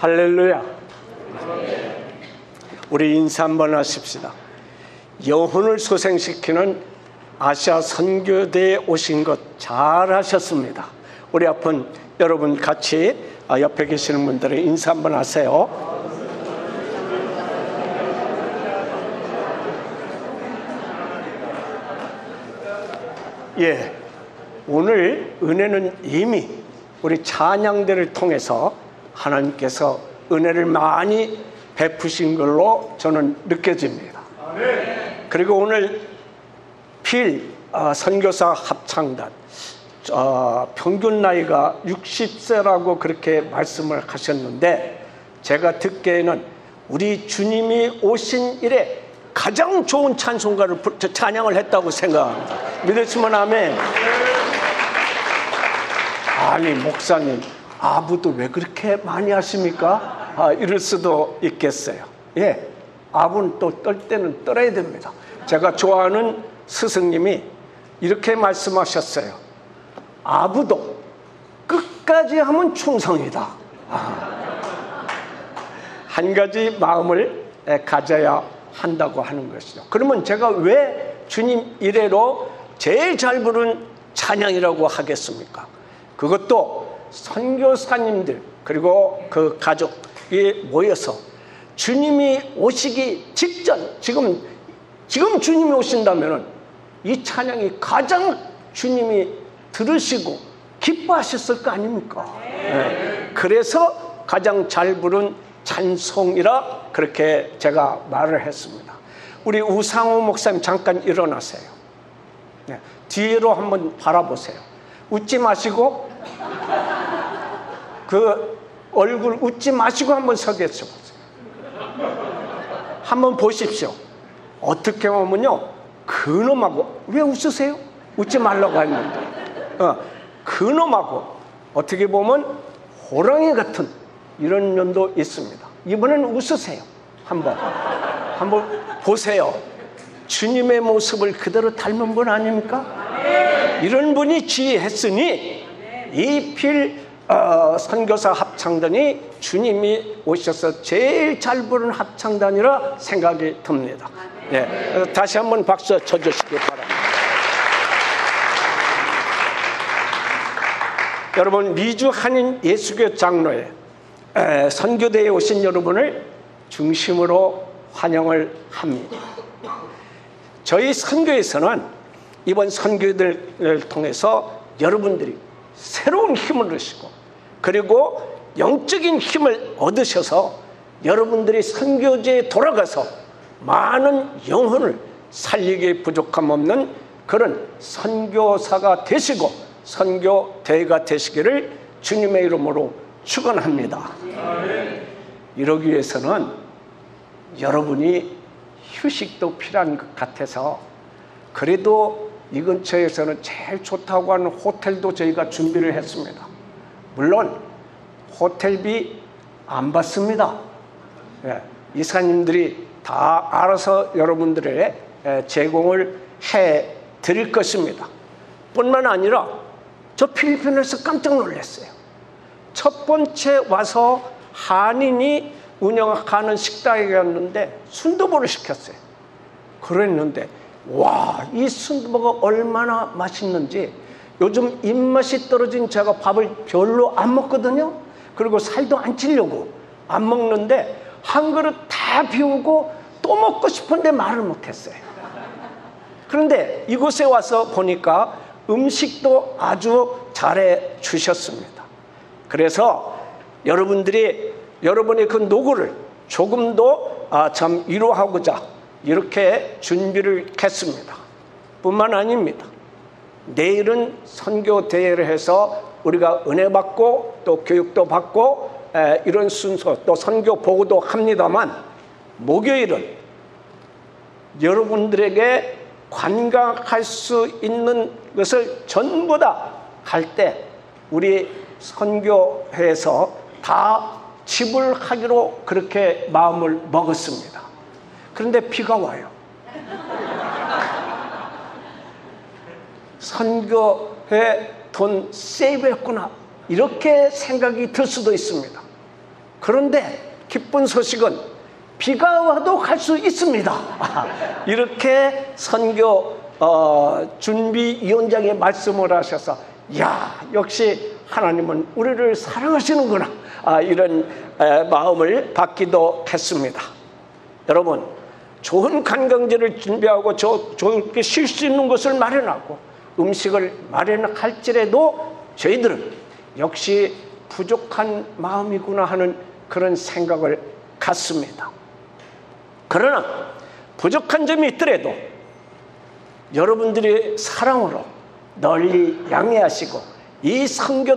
할렐루야. 우리 인사 한번 하십시다. 영혼을 소생시키는 아시아 선교대에 오신 것 잘하셨습니다. 우리 아픈 여러분 같이 옆에 계시는 분들의 인사 한번 하세요. 예, 오늘 은혜는 이미 우리 찬양대를 통해서 하나님께서 은혜를 많이 베푸신 걸로 저는 느껴집니다. 그리고 오늘 필 선교사 합창단 평균 나이가 60세라고 그렇게 말씀을 하셨는데, 제가 듣기에는 우리 주님이 오신 이래 가장 좋은 찬양을 했다고 생각합니다. 믿으시면 아멘. 아니 목사님, 아부도 왜 그렇게 많이 하십니까? 이럴 수도 있겠어요. 예, 아부는 또 떨 때는 떨어야 됩니다. 제가 좋아하는 스승님이 이렇게 말씀하셨어요. 아부도 끝까지 하면 충성이다. 한 가지 마음을 가져야 한다고 하는 것이죠. 그러면 제가 왜 주님 이래로 제일 잘 부른 찬양이라고 하겠습니까? 그것도 선교사님들 그리고 그 가족이 모여서 주님이 오시기 직전, 지금 주님이 오신다면 이 찬양이 가장 주님이 들으시고 기뻐하셨을 거 아닙니까? 네. 그래서 가장 잘 부른 찬송이라 그렇게 제가 말을 했습니다. 우리 우상호 목사님 잠깐 일어나세요. 네. 뒤로 한번 바라보세요. 웃지 마시고 그 얼굴 웃지 마시고 한번 서 계셔 보세요. 한번 보십시오. 어떻게 보면요, 그놈하고, 왜 웃으세요? 웃지 말라고 했는데 그놈하고 어떻게 보면 호랑이 같은 이런 면도 있습니다. 이번에는 웃으세요. 한번 보세요. 주님의 모습을 그대로 닮은 분 아닙니까? 이런 분이 지휘했으니 이 필 선교사 합창단이 주님이 오셔서 제일 잘 부른 합창단이라 생각이 듭니다. 네, 다시 한번 박수 쳐주시기 바랍니다. 여러분, 미주 한인 예수교 장로회 선교대에 오신 여러분을 중심으로 환영을 합니다. 저희 선교에서는 이번 선교들을 통해서 여러분들이 새로운 힘을 얻으시고, 그리고 영적인 힘을 얻으셔서 여러분들이 선교지에 돌아가서 많은 영혼을 살리기 부족함 없는 그런 선교사가 되시고 선교대가 되시기를 주님의 이름으로 축원합니다. 이러기 위해서는 여러분이 휴식도 필요한 것 같아서, 그래도 이 근처에서는 제일 좋다고 하는 호텔도 저희가 준비를 했습니다. 물론 호텔비 안 받습니다. 예, 이사님들이 다 알아서 여러분들의 제공을 해 드릴 것입니다. 뿐만 아니라 저 필리핀에서 깜짝 놀랐어요. 첫 번째 와서 한인이 운영하는 식당에 갔는데 순두부를 시켰어요. 그랬는데 와, 이 순두부가 얼마나 맛있는지, 요즘 입맛이 떨어진 제가 밥을 별로 안 먹거든요. 그리고 살도 안 찌려고 안 먹는데 한 그릇 다 비우고 또 먹고 싶은데 말을 못했어요. 그런데 이곳에 와서 보니까 음식도 아주 잘해 주셨습니다. 그래서 여러분들이 여러분의 그 노고를 조금 더 참 위로하고자 이렇게 준비를 했습니다. 뿐만 아닙니다. 내일은 선교 대회를 해서 우리가 은혜 받고 또 교육도 받고 이런 순서, 또 선교 보고도 합니다만, 목요일은 여러분들에게 관광할 수 있는 것을 전부 다 할 때 우리 선교회에서 다 지불하기로 그렇게 마음을 먹었습니다. 그런데 비가 와요. 선교회 돈 세이브했구나, 이렇게 생각이 들 수도 있습니다. 그런데 기쁜 소식은 비가 와도 갈 수 있습니다. 이렇게 선교 준비위원장이 말씀을 하셔서 역시 하나님은 우리를 사랑하시는구나, 이런 마음을 받기도 했습니다. 여러분, 좋은 관광지를 준비하고 좋게 쉴 수 있는 곳을 마련하고 음식을 마련할지라도 저희들은 역시 부족한 마음이구나 하는 그런 생각을 갖습니다. 그러나 부족한 점이 있더라도 여러분들의 사랑으로 널리 양해하시고 이 선교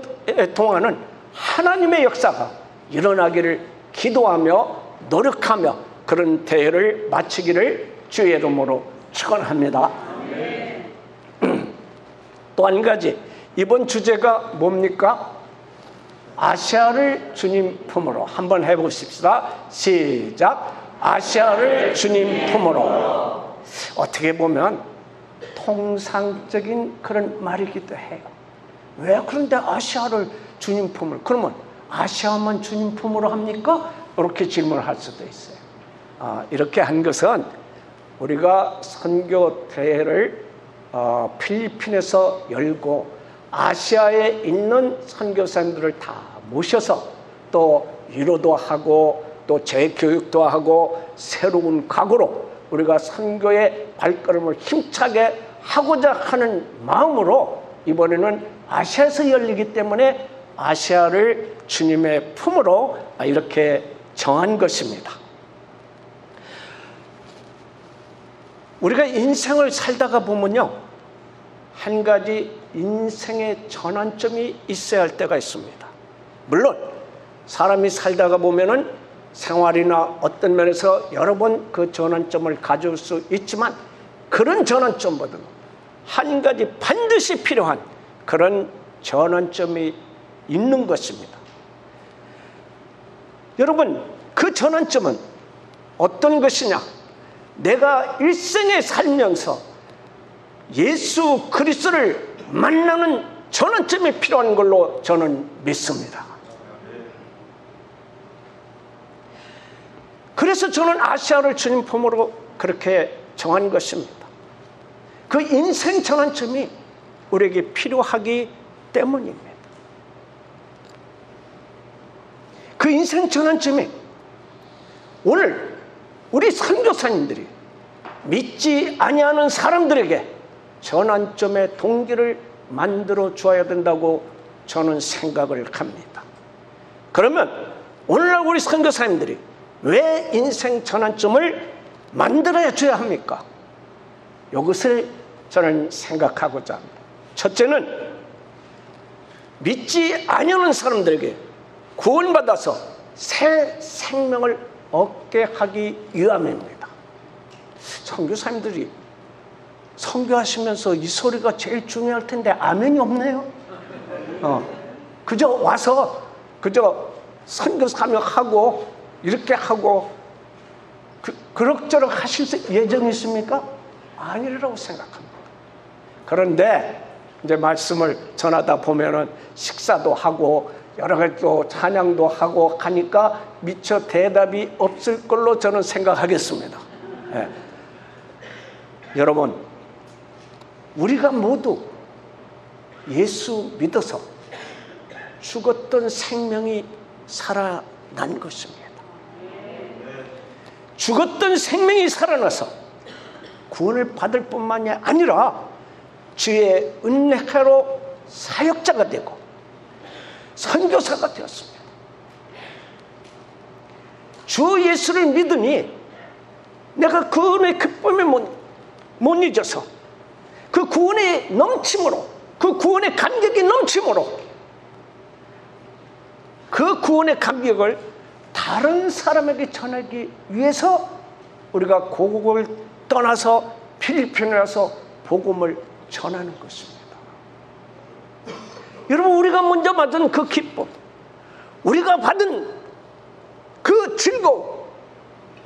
동안은 하나님의 역사가 일어나기를 기도하며 노력하며 그런 대회를 마치기를 주의 이름으로 축원합니다. 또 한 가지, 이번 주제가 뭡니까? 아시아를 주님 품으로. 한번 해보십시다. 시작. 아시아를 주님 품으로. 어떻게 보면 통상적인 그런 말이기도 해요. 왜 그런데 아시아를 주님 품으로? 그러면 아시아만 주님 품으로 합니까? 이렇게 질문을 할 수도 있어요. 이렇게 한 것은 우리가 선교 대회를 필리핀에서 열고 아시아에 있는 선교사님들을 다 모셔서 또 위로도 하고 또 재교육도 하고 새로운 각오로 우리가 선교의 발걸음을 힘차게 하고자 하는 마음으로 이번에는 아시아에서 열리기 때문에 아시아를 주님의 품으로 이렇게 정한 것입니다. 우리가 인생을 살다가 보면요, 한 가지 인생의 전환점이 있어야 할 때가 있습니다. 물론 사람이 살다가 보면은 생활이나 어떤 면에서 여러 번 그 전환점을 가져올 수 있지만 그런 전환점보다는 한 가지 반드시 필요한 그런 전환점이 있는 것입니다. 여러분, 그 전환점은 어떤 것이냐? 내가 일생에 살면서 예수 그리스도를 만나는 전환점이 필요한 걸로 저는 믿습니다. 그래서 저는 아시아를 주님 품으로 그렇게 정한 것입니다. 그 인생 전환점이 우리에게 필요하기 때문입니다. 그 인생 전환점이 오늘 우리 선교사님들이 믿지 아니하는 사람들에게 전환점의 동기를 만들어 주어야 된다고 저는 생각을 합니다. 그러면 오늘날 우리 선교사님들이 왜 인생 전환점을 만들어야 줘야 합니까? 이것을 저는 생각하고자 합니다. 첫째는 믿지 아니하는 사람들에게 구원받아서 새 생명을 얻게 하기 위함입니다. 선교사님들이 선교하시면서 이 소리가 제일 중요할 텐데 아멘이 없네요. 그저 와서 그저 선교 사명하고 이렇게 하고 그럭저럭 하실 예정이십니까? 아니라고 생각합니다. 그런데 이제 말씀을 전하다 보면은 식사도 하고 여러 가지 또 찬양도 하고 하니까 미처 대답이 없을 걸로 저는 생각하겠습니다. 예. 여러분, 우리가 모두 예수 믿어서 죽었던 생명이 살아난 것입니다. 죽었던 생명이 살아나서 구원을 받을 뿐만이 아니라 주의 은혜로 사역자가 되고 선교사가 되었습니다. 주 예수를 믿으니 내가 그 은혜의 기쁨에 못 잊어서 그 구원의 넘침으로, 그 구원의 감격이 넘침으로 그 구원의 감격을 다른 사람에게 전하기 위해서 우리가 고국을 떠나서 필리핀에 와서 복음을 전하는 것입니다. 여러분, 우리가 먼저 받은 그 기쁨, 우리가 받은 그 즐거움,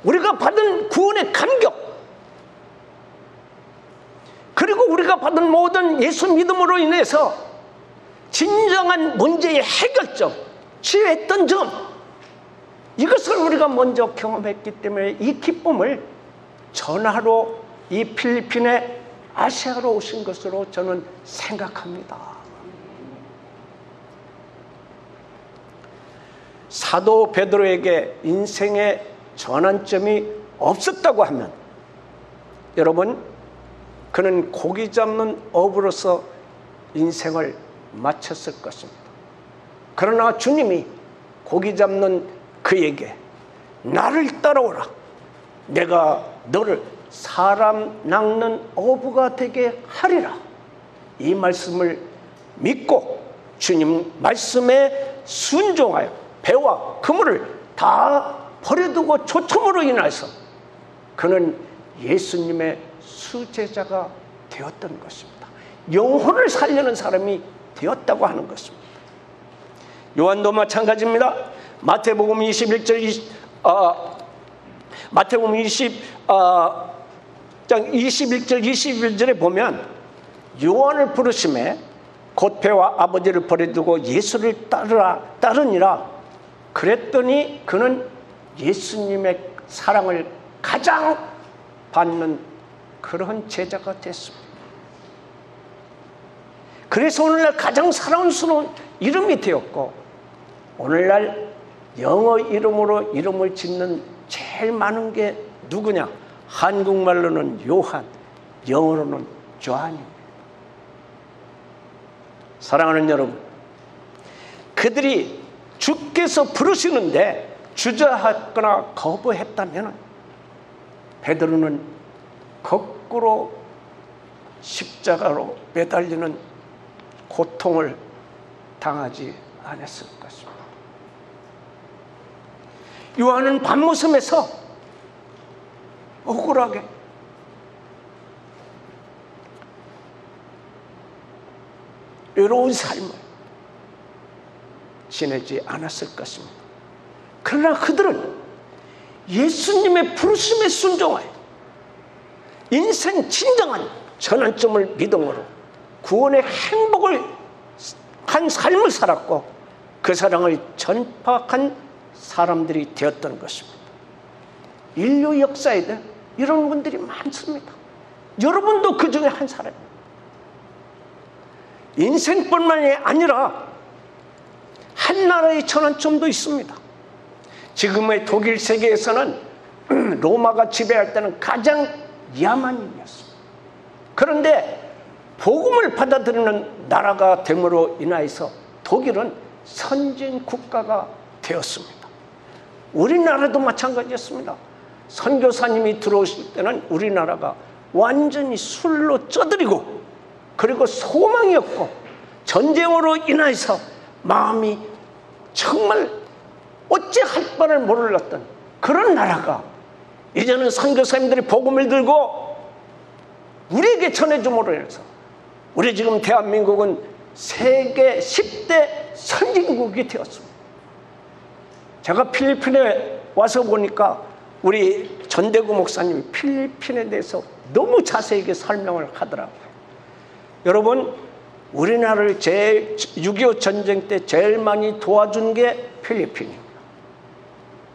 우리가 받은 구원의 감격, 그리고 우리가 받은 모든 예수 믿음으로 인해서 진정한 문제의 해결점, 취했던 점, 이것을 우리가 먼저 경험했기 때문에 이 기쁨을 전하러 이 필리핀의 아시아로 오신 것으로 저는 생각합니다. 사도 베드로에게 인생의 전환점이 없었다고 하면 여러분, 그는 고기 잡는 어부로서 인생을 마쳤을 것입니다. 그러나 주님이 고기 잡는 그에게 나를 따라오라, 내가 너를 사람 낚는 어부가 되게 하리라, 이 말씀을 믿고 주님 말씀에 순종하여 배와 그물을 다 버려두고 초청으로 인해서 그는 예수님의 수제자가 되었던 것입니다. 영혼을 살려는 사람이 되었다고 하는 것입니다. 요한도 마찬가지입니다. 마태복음 21장 21절 21절에 보면 요한을 부르심에 곧 배와 아버지를 버려두고 예수를 따르니라. 그랬더니 그는 예수님의 사랑을 가장 받는 그런 제자가 됐습니다. 그래서 오늘날 가장 사랑스러운 이름이 되었고, 오늘날 영어 이름으로 이름을 짓는 제일 많은 게 누구냐? 한국말로는 요한, 영어로는 조한입니다. 사랑하는 여러분, 그들이 주께서 부르시는데 주저하거나 거부했다면 베드로는 거꾸로 십자가로 매달리는 고통을 당하지 않았을 것입니다. 요한은 밤모섬에서 억울하게 외로운 삶을 지내지 않았을 것입니다. 그러나 그들은 예수님의 부르심에 순종하여 인생 진정한 전환점을 믿음으로 구원의 행복을 한 삶을 살았고 그 사랑을 전파한 사람들이 되었던 것입니다. 인류 역사에도 이런 분들이 많습니다. 여러분도 그 중에 한 사람입니다. 인생뿐만이 아니라 한 나라의 전환점도 있습니다. 지금의 독일 세계에서는 로마가 지배할 때는 가장 야만인이었습니다. 그런데 복음을 받아들이는 나라가 됨으로 인하여서 독일은 선진 국가가 되었습니다. 우리나라도 마찬가지였습니다. 선교사님이 들어오실 때는 우리나라가 완전히 술로 쪄들이고 그리고 소망이 없고 전쟁으로 인하여서 마음이 정말 어찌할 바를 몰랐던 그런 나라가 이제는 선교사님들이 복음을 들고 우리에게 전해줌으로 인해서 우리 지금 대한민국은 세계 10대 선진국이 되었습니다. 제가 필리핀에 와서 보니까 우리 전대구 목사님이 필리핀에 대해서 너무 자세하게 설명을 하더라고요. 여러분, 우리나라를 6.25 전쟁 때 제일 많이 도와준 게 필리핀입니다.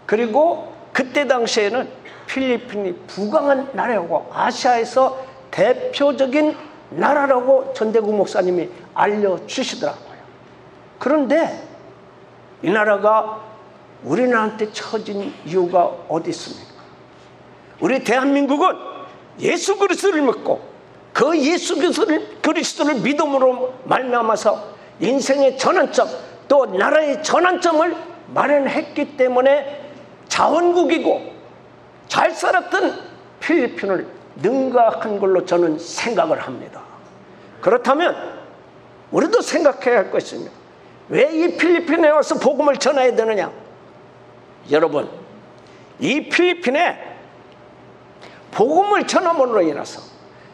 그리고 그때 당시에는 필리핀이 부강한 나라고 아시아에서 대표적인 나라라고 전대구 목사님이 알려주시더라고요. 그런데 이 나라가 우리나라한테 처진 이유가 어디 있습니까? 우리 대한민국은 예수 그리스도를 믿고 그 예수 그리스도를 믿음으로 말미암아서 인생의 전환점 또 나라의 전환점을 마련했기 때문에 자원국이고 잘 살았던 필리핀을 능가한 걸로 저는 생각을 합니다. 그렇다면 우리도 생각해야 할 것입니다. 왜 이 필리핀에 와서 복음을 전해야 되느냐? 여러분, 이 필리핀에 복음을 전함으로 인해서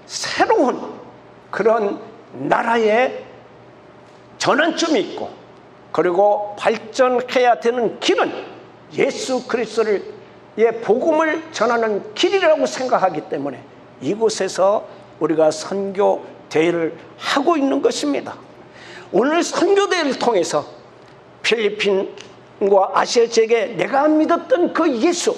새로운 그런 나라의 전환점이 있고 그리고 발전해야 되는 길은 예수 그리스도의 복음을 전하는 길이라고 생각하기 때문에 이곳에서 우리가 선교 대회를 하고 있는 것입니다. 오늘 선교 대회를 통해서 필리핀 아시아 지역에 내가 믿었던 그 예수,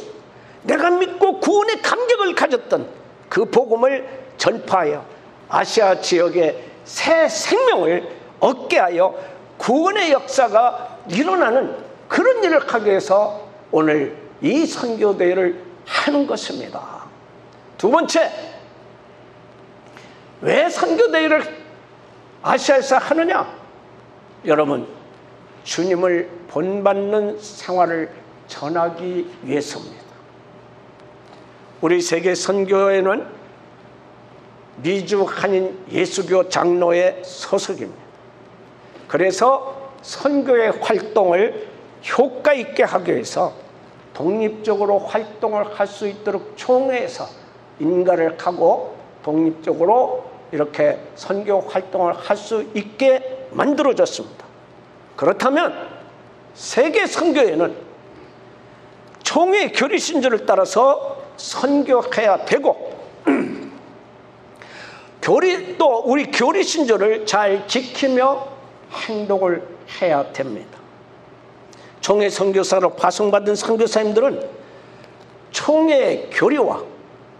내가 믿고 구원의 감격을 가졌던 그 복음을 전파하여 아시아 지역에 새 생명을 얻게 하여 구원의 역사가 일어나는 그런 일을 하기 위해서 오늘 이 선교대회를 하는 것입니다. 두 번째, 왜 선교대회를 아시아에서 하느냐? 여러분, 주님을 본받는 생활을 전하기 위해서입니다. 우리 세계 선교회는 미주 한인 예수교 장로의 소속입니다. 그래서 선교의 활동을 효과 있게 하기 위해서 독립적으로 활동을 할 수 있도록 총회에서 인가를 하고 독립적으로 이렇게 선교 활동을 할 수 있게 만들어졌습니다. 그렇다면 세계 선교회는 총회 교리 신조를 따라서 선교해야 되고 우리 교리 신조를 잘 지키며 행동을 해야 됩니다. 총회 선교사로 파송받은 선교사님들은 총회의 교리와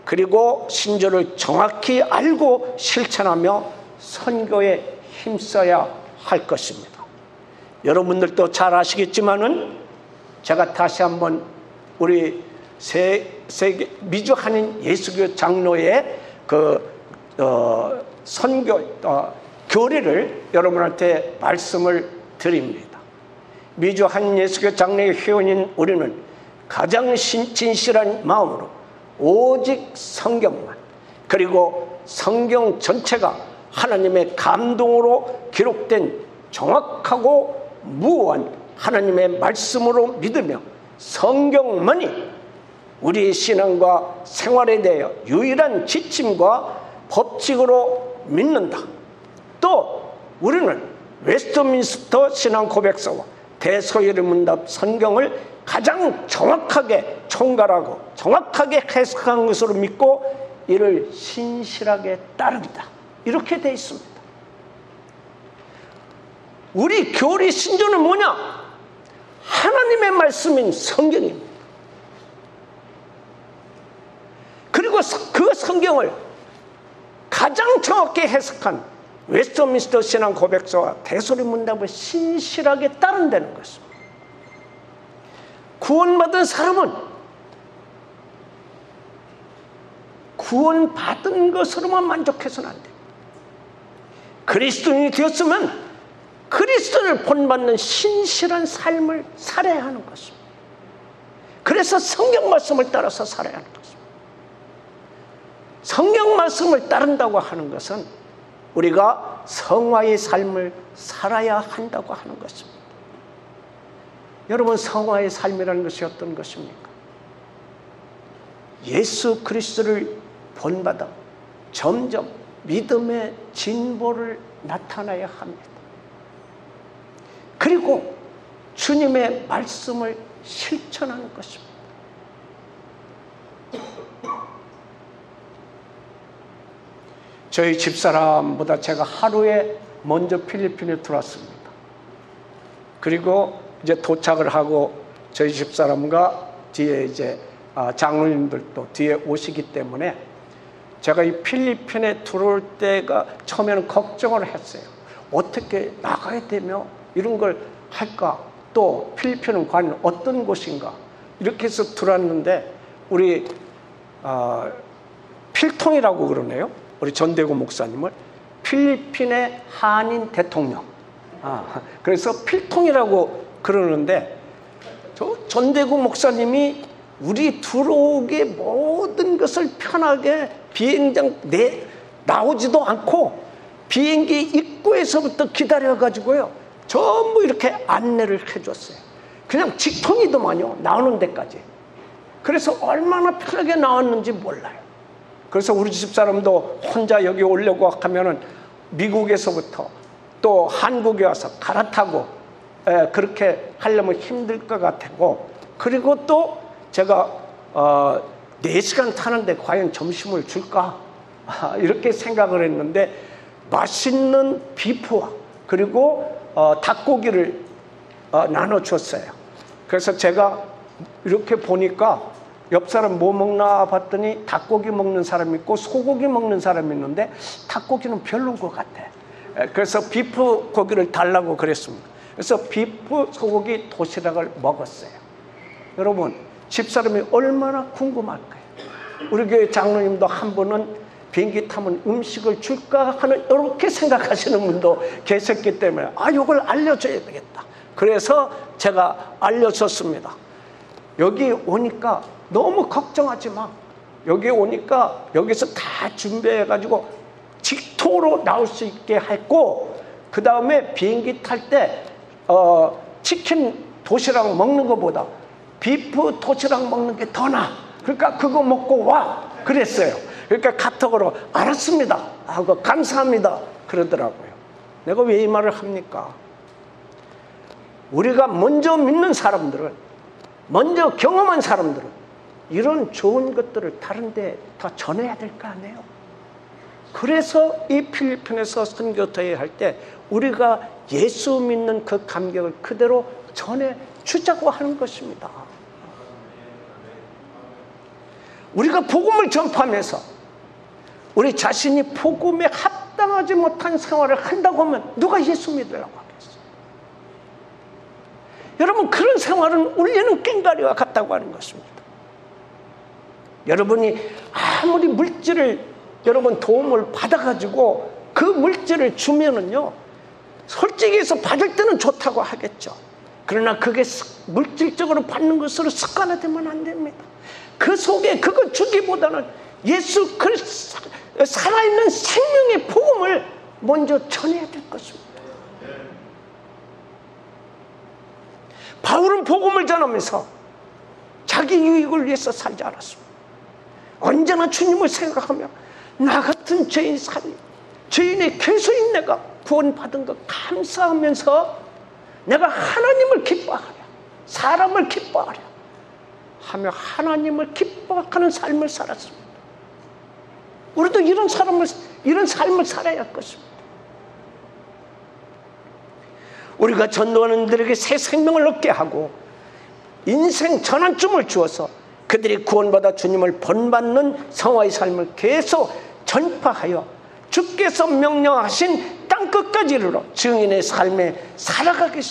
그리고 신조를 정확히 알고 실천하며 선교에 힘써야 할 것입니다. 여러분들도 잘 아시겠지만은 제가 다시 한번 우리 세계 미주 한인 예수교 장로의 선교 교리를 여러분한테 말씀을 드립니다. 미주 한인 예수교 장로의 회원인 우리는 가장 진실한 마음으로 오직 성경만, 그리고 성경 전체가 하나님의 감동으로 기록된 정확하고 무오한 하나님의 말씀으로 믿으며 성경만이 우리의 신앙과 생활에 대하여 유일한 지침과 법칙으로 믿는다. 또 우리는 웨스트민스터 신앙 고백서와 대소요리 문답 성경을 가장 정확하게 총괄하고 정확하게 해석한 것으로 믿고 이를 신실하게 따른다. 이렇게 되어 있습니다. 우리 교리 신조는 뭐냐? 하나님의 말씀인 성경입니다. 그리고 그 성경을 가장 정확히 해석한 웨스트민스터 신앙 고백서와 대소요리 문답을 신실하게 따른다는 것입니다. 구원받은 사람은 구원받은 것으로만 만족해서는 안 돼요. 그리스도인이 되었으면 그리스도를 본받는 신실한 삶을 살아야 하는 것입니다. 그래서 성경 말씀을 따라서 살아야 하는 것입니다. 성경 말씀을 따른다고 하는 것은 우리가 성화의 삶을 살아야 한다고 하는 것입니다. 여러분, 성화의 삶이라는 것이 어떤 것입니까? 예수 그리스도를 본받아 점점 믿음의 진보를 나타나야 합니다. 그리고 주님의 말씀을 실천하는 것입니다. 저희 집사람보다 제가 하루에 먼저 필리핀에 들어왔습니다. 그리고 이제 도착을 하고 저희 집사람과 뒤에 이제 장로님들도 뒤에 오시기 때문에 제가 이 필리핀에 들어올 때가 처음에는 걱정을 했어요. 어떻게 나가야 되며 이런 걸 할까? 또 필리핀은 과연 어떤 곳인가? 이렇게 해서 들어왔는데 우리 필통이라고 그러네요. 우리 전대구 목사님을 필리핀의 한인 대통령. 그래서 필통이라고 그러는데 저 전대구 목사님이 우리 들어오게 모든 것을 편하게 비행장 나오지도 않고 비행기 입구에서부터 기다려가지고요 전부 이렇게 안내를 해줬어요. 그냥 직통이더만요, 나오는 데까지. 그래서 얼마나 편하게 나왔는지 몰라요. 그래서 우리 집사람도 혼자 여기 오려고 하면은 미국에서부터 또 한국에 와서 갈아타고 그렇게 하려면 힘들 것 같고, 그리고 또 제가 4시간 타는데 과연 점심을 줄까? 이렇게 생각을 했는데 맛있는 비프와 그리고 닭고기를 나눠줬어요. 그래서 제가 이렇게 보니까 옆 사람 뭐 먹나 봤더니 닭고기 먹는 사람이 있고 소고기 먹는 사람이 있는데 닭고기는 별로인 것 같아. 그래서 비프 고기를 달라고 그랬습니다. 그래서 비프 소고기 도시락을 먹었어요. 여러분, 집사람이 얼마나 궁금할까요? 우리 교회 장로님도 한 분은 비행기 타면 음식을 줄까 하는 이렇게 생각하시는 분도 계셨기 때문에 이걸 알려줘야 되겠다. 그래서 제가 알려줬습니다. 여기 오니까 너무 걱정하지 마. 여기 오니까 여기서 다 준비해가지고 직통으로 나올 수 있게 했고, 그 다음에 비행기 탈 때 치킨 도시락 먹는 것보다 비프 도시락 먹는 게 더 나아. 그러니까 그거 먹고 와 그랬어요. 그러니까 카톡으로 알았습니다 하고 감사합니다 그러더라고요. 내가 왜 이 말을 합니까? 우리가 먼저 믿는 사람들은, 먼저 경험한 사람들은 이런 좋은 것들을 다른 데 더 전해야 될 거 아니에요. 그래서 이 필리핀에서 선교대회 할 때 우리가 예수 믿는 그 감격을 그대로 전해주자고 하는 것입니다. 우리가 복음을 전파하면서 우리 자신이 복음에 합당하지 못한 생활을 한다고 하면 누가 예수 믿으려고 하겠어요? 여러분, 그런 생활은 울리는 꽹과리와 같다고 하는 것입니다. 여러분이 아무리 물질을 여러분 도움을 받아가지고 그 물질을 주면은요, 솔직히 해서 받을 때는 좋다고 하겠죠. 그러나 그게 물질적으로 받는 것으로 습관화되면 안 됩니다. 그 속에 그거 주기보다는 예수 그리스도 살아있는 생명의 복음을 먼저 전해야 될 것입니다. 바울은 복음을 전하면서 자기 유익을 위해서 살지 않았습니다. 언제나 주님을 생각하며 나 같은 죄인의 괴수인 내가 구원받은 것 감사하면서 내가 하나님을 기뻐하랴, 사람을 하며 하나님을 기뻐하는 삶을 살았습니다. 우리도 이런 삶을 살아야 할 것입니다. 우리가 전도하는 이들에게 새 생명을 얻게 하고 인생 전환점을 주어서 그들이 구원받아 주님을 본받는 성화의 삶을 계속 전파하여 주께서 명령하신 땅끝까지 이르러 증인의 삶에 살아갈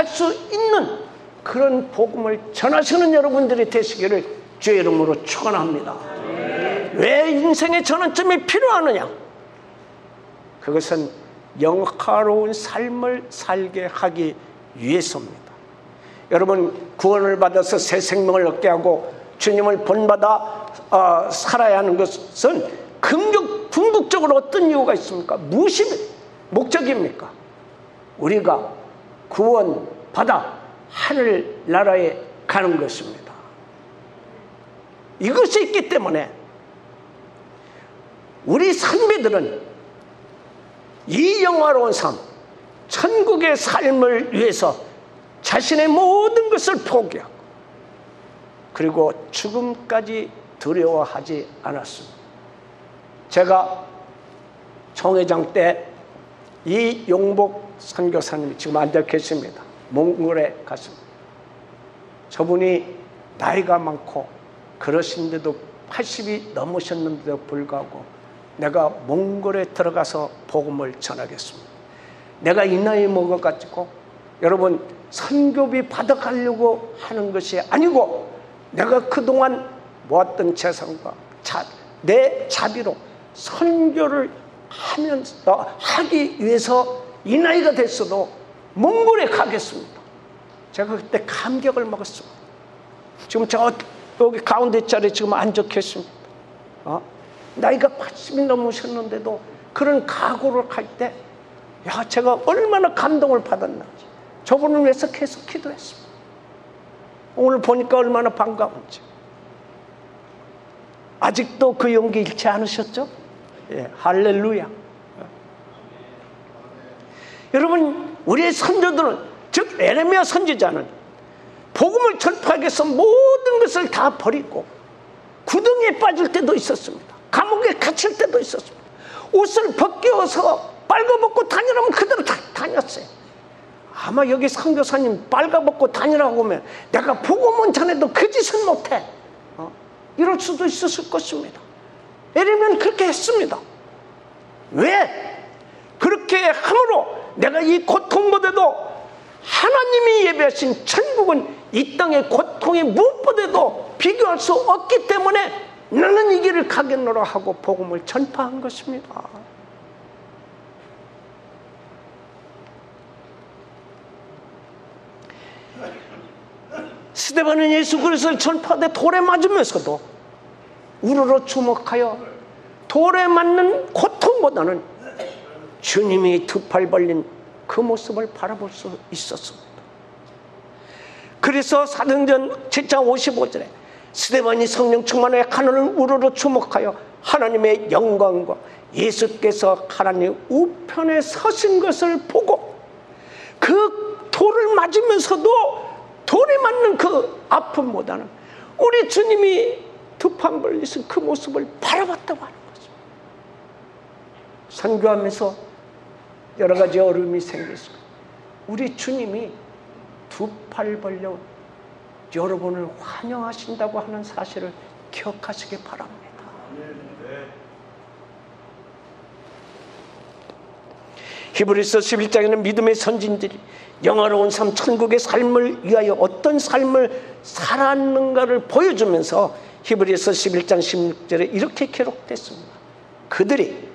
수 있는 그런 복음을 전하시는 여러분들이 되시기를 주의 이름으로 축원합니다. 왜 인생의 전환점이 필요하느냐? 그것은 영화로운 삶을 살게 하기 위해서입니다. 여러분, 구원을 받아서 새 생명을 얻게 하고 주님을 본받아 살아야 하는 것은 궁극적으로 어떤 이유가 있습니까? 무엇이 목적입니까? 우리가 구원받아 하늘나라에 가는 것입니다. 이것이 있기 때문에 우리 선배들은 이 영화로운 삶, 천국의 삶을 위해서 자신의 모든 것을 포기하고 그리고 죽음까지 두려워하지 않았습니다. 제가 총회장 때 이용복 선교사님이 지금 앉아 계십니다. 몽골에 갔습니다. 저분이 나이가 많고 그러신데도 80이 넘으셨는데도 불구하고 내가 몽골에 들어가서 복음을 전하겠습니다. 내가 이 나이 먹어가지고 여러분 선교비 받아가려고 하는 것이 아니고 내가 그동안 모았던 재산과 내 자비로 선교를 하기 위해서 이 나이가 됐어도 몽골에 가겠습니다. 제가 그때 감격을 먹었습니다. 지금 저 여기 가운데 자리에 지금 앉아 계십니다. 나이가 80이 넘으셨는데도 그런 각오를 할 때 제가 얼마나 감동을 받았는지 저분을 위해서 계속 기도했습니다. 오늘 보니까 얼마나 반가운지. 아직도 그 용기 잃지 않으셨죠? 예, 할렐루야. 여러분, 우리의 선조들은, 즉 에레미야 선지자는 복음을 전파하기 위해서 모든 것을 다 버리고 구덩이에 빠질 때도 있었습니다. 감옥에 갇힐 때도 있었습니다. 옷을 벗겨서 빨가벗고 다니라면 그대로 다녔어요. 아마 여기 선교사님 빨가벗고 다니라고 하면 내가 복음은 전해도 그 짓은 못해. 이럴 수도 있었을 것입니다. 예레미야는 그렇게 했습니다. 왜? 그렇게 함으로 내가 이 고통보다도 하나님이 예배하신 천국은 이 땅의 고통에 무엇보다도 비교할 수 없기 때문에 나는 이 길을 가겠노라 하고 복음을 전파한 것입니다. 스데반은 예수 그리스도를 전파하되 돌에 맞으면서도 우러러 주목하여 돌에 맞는 고통보다는 주님이 두 팔 벌린 그 모습을 바라볼 수 있었습니다. 그래서 사도행전 7장 55절에 스데반이 성령 충만하여 하늘을 우러러 주목하여 하나님의 영광과 예수께서 하나님 우편에 서신 것을 보고 그 돌을 맞으면서도 돌에 맞는 그 아픔보다는 우리 주님이 두 팔 벌리신 그 모습을 바라봤다고 하는 거죠. 선교하면서 여러 가지 어려움이 생겼어요. 우리 주님이 두 팔 벌려 여러분을 환영하신다고 하는 사실을 기억하시기 바랍니다. 히브리서 11장에는 믿음의 선진들이 영화로운 삶, 천국의 삶을 위하여 어떤 삶을 살았는가를 보여주면서 히브리서 11장 16절에 이렇게 기록됐습니다. 그들이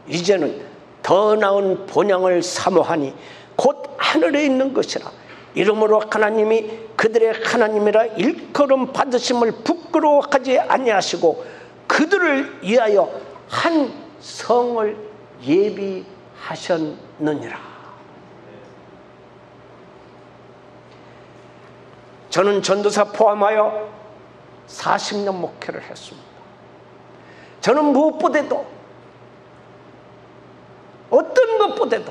이제는 더 나은 본향을 사모하니 곧 하늘에 있는 것이라. 이러므로 하나님이 그들의 하나님이라 일컬음 받으심을 부끄러워하지 아니하시고 그들을 위하여 한 성을 예비하셨느니라. 저는 전도사 포함하여 40년 목회를 했습니다. 저는 무엇보다도 어떤 것보다도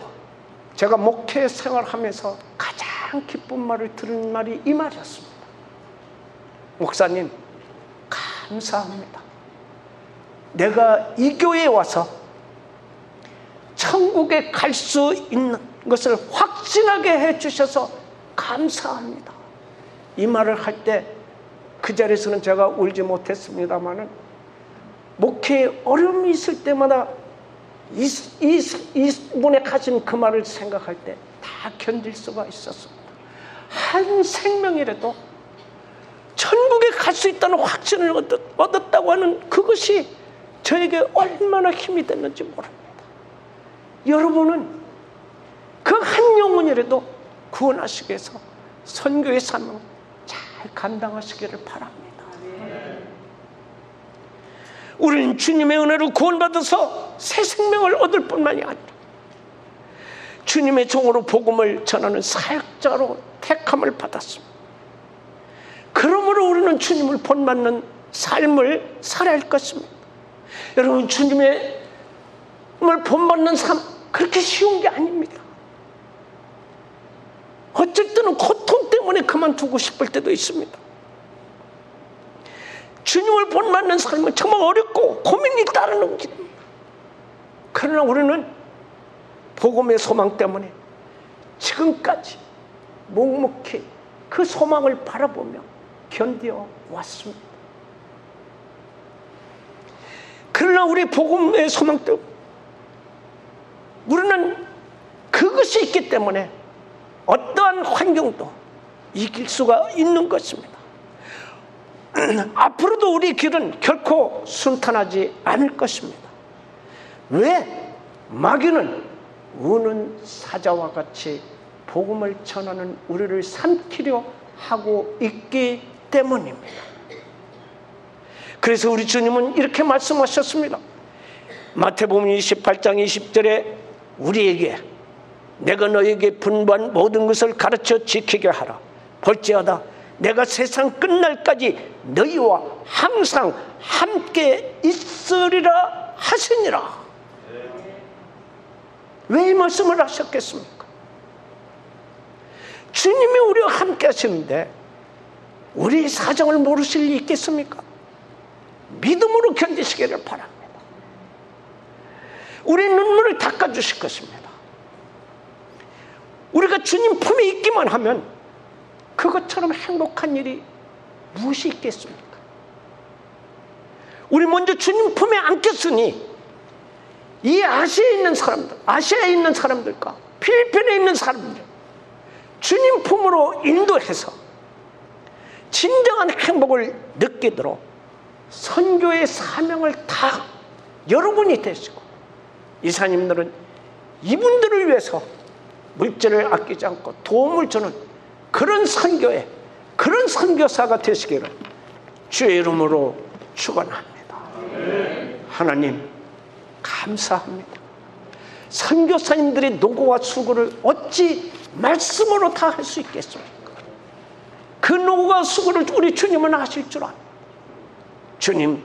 제가 목회 생활하면서 가장 기쁜 말을 들은 말이 이 말이었습니다. 목사님, 감사합니다. 내가 이 교회에 와서 천국에 갈 수 있는 것을 확신하게 해주셔서 감사합니다. 이 말을 할 때 그 자리에서는 제가 울지 못했습니다마는 목회에 어려움이 있을 때마다 이분의 가진 그 말을 생각할 때 다 견딜 수가 있었습니다. 한 생명이라도 천국에 갈 수 있다는 확신을 얻었다고 하는 그것이 저에게 얼마나 힘이 됐는지 모릅니다. 여러분은 그 한 영혼이라도 구원하시기 위해서 선교의 사명을 잘 감당하시기를 바랍니다. 우리는 주님의 은혜로 구원받아서 새 생명을 얻을 뿐만이 아니라 주님의 종으로 복음을 전하는 사역자로 택함을 받았습니다. 그러므로 우리는 주님을 본받는 삶을 살아야 할 것입니다. 여러분, 주님의 본받는 삶 그렇게 쉬운 게 아닙니다. 어쩔 때는 고통 때문에 그만두고 싶을 때도 있습니다. 주님을 본받는 삶은 정말 어렵고 고민이 따르는 길입니다. 그러나 우리는 복음의 소망 때문에 지금까지 묵묵히 그 소망을 바라보며 견뎌 왔습니다. 그러나 우리 복음의 소망 때문에 우리는 그것이 있기 때문에 어떠한 환경도 이길 수가 있는 것입니다. 앞으로도 우리 길은 결코 순탄하지 않을 것입니다. 왜? 마귀는 우는 사자와 같이 복음을 전하는 우리를 삼키려 하고 있기 때문입니다. 그래서 우리 주님은 이렇게 말씀하셨습니다. 마태복음 28장 20절에 우리에게 내가 너에게 분부한 모든 것을 가르쳐 지키게 하라. 볼지어다 내가 세상 끝날까지 너희와 항상 함께 있으리라 하시니라. 왜 이 말씀을 하셨겠습니까? 주님이 우리와 함께 하시는데 우리 사정을 모르실 리 있겠습니까? 믿음으로 견디시기를 바랍니다. 우리 눈물을 닦아주실 것입니다. 우리가 주님 품에 있기만 하면 그것처럼 행복한 일이 무엇이 있겠습니까? 우리 먼저 주님 품에 안겼으니 이 아시아에 있는 사람들과 필리핀에 있는 사람들 주님 품으로 인도해서 진정한 행복을 느끼도록 선교의 사명을 다 여러분이 되시고, 이사님들은 이분들을 위해서 물질을 아끼지 않고 도움을 주는 그런 선교에, 그런 선교사가 되시기를 주의 이름으로 축원합니다. 하나님 감사합니다. 선교사님들의 노고와 수고를 어찌 말씀으로 다 할 수 있겠습니까? 그 노고와 수고를 우리 주님은 아실 줄 압니다. 주님,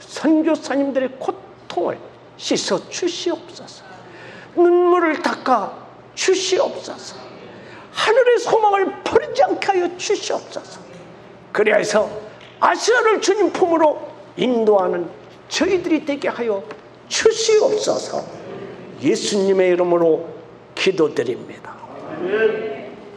선교사님들의 고통을 씻어 주시옵소서. 눈물을 닦아 주시옵소서. 하늘의 소망을 버리지 않게 하여 주시옵소서. 그리하여서 아시아를 주님 품으로 인도하는 저희들이 되게 하여 주시옵소서. 예수님의 이름으로 기도드립니다.